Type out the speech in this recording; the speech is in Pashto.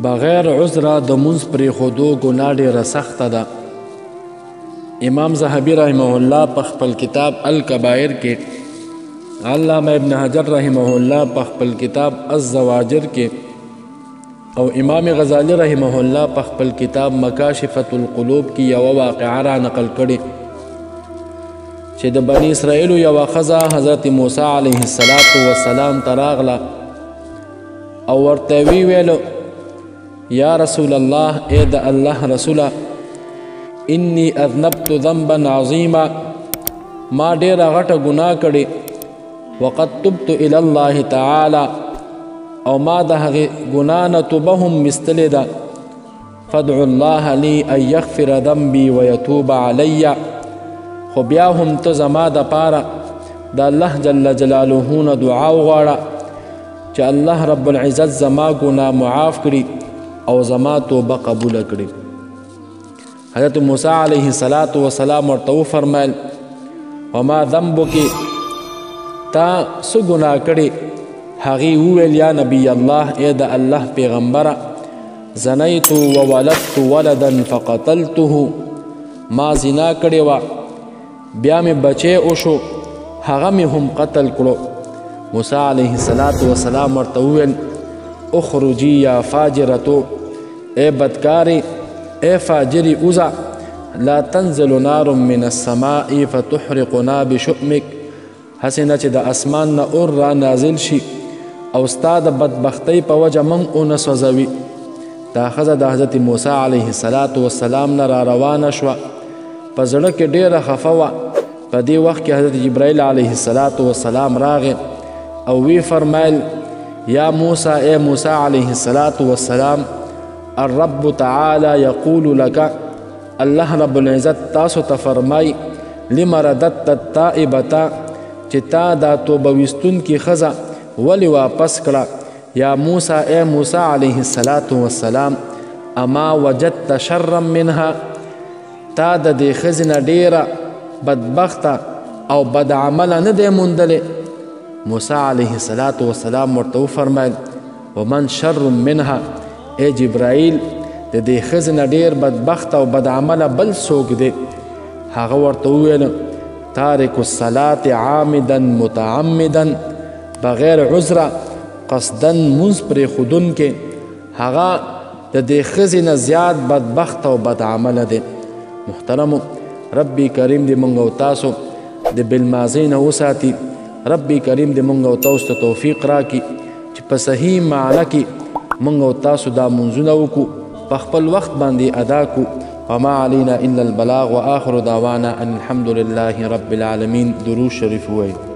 بغیر عذره د مونځ پرېښودو ګناه ډېره سخته ده. امام ذهبي رحمه الله په خپل کتاب الکبائر کې، علامه ابن حجر رحمه الله په خپل کتاب الزواجر کې، او امام غزالی رحمه الله په خپل کتاب مکاشفة القلوب کې یوه واقعه را نقل کړې چې د بني اسرائیلو یوه ښځه حضرت موسی علیه السلام ته راغله او ورته وی ویلو یا رسول الله، ای د الله رسوله، انی اذنبت ذنبا عظیما، ما ډیره غټه ګناه کړې، وقد تبت الی الله تعالی، او ما د هغې ګناه نه توبه هم ویستلې ده، فادعو الله لی ان یغفر ذنبی ویتوب علی، خو بیا هم ته زما دپاره د الله جل جلاله نه دعا وغواړه چې الله رب العزت زما ګناه معاف کړي او زما توبه قبوله کړي. حضرت موسی علیه السلام ورته وفرمیل وما ذنبک، تا څه ګناه کړې؟ هغې وویل یا نبی الله، ای د الله پیغمبره، زنیت وولدت ولدا فقتلته، ما زنا کړې وه، بیا مې بچی وشو، هغه مې هم قتل کړو. موسی علیه السلام ورته وویل اخرجی یا فاجرتو، اے بدکاری، اے فاجری اوزا، لا تنزل نار من السماء فتحرقنا بشؤمک، هسې نه چې د اسمان نه اور را نازل شي او ستا د بدبختۍ په وجه موږ ونه سوځوي. دا ښځه د حضرت موسی علیه السلام نه را روانه شوه، په زړه کې ډېره خفه وه. په دې وخت کې حضرت جبرائیل علیه السلام راغی او وی فرمایل یا موسی، اے موسی علیه السلام، الرب تعالی یقول لک، الله رب العزت تاسو ته فرمای، لم رددت التائبة، چې تا دا توبه ویستونکې ښځه ولې واپس کړه؟ یا موسی، اے موسی علیه السلام، اما وجدت شرا منها، تا د دې ښځې نه ډېره بدبخته او بد عمله نه دی موندلې؟ موسی علیه السلام ورته وفرمیل ومن شر منها، اے جبرائیل، د دې ښځې نه ډېر بدبخته او بد عمله بل څوک دی؟ هغه ورته وویل تارک الصلاة عامدا متعمدا، بغیر عذره قصدن مونځ پرېښودونکی، هغه د دې ښځې نه زیات بدبخته او بد عمله دی. محترمو، ربی کریم دې موږ او تاسو د بالماضي نه وساتي. ربی کریم دې موږ او تاسو ته توفیق راکړي چې په صحیح معنی کې موږ او تاسو دا منځونه وکړو، په خپل وخت باندې ادا کړو. وما علینا الا البلاغ، واخر دعوانا ان الحمد لله رب العالمین. درود شریف ووایئ.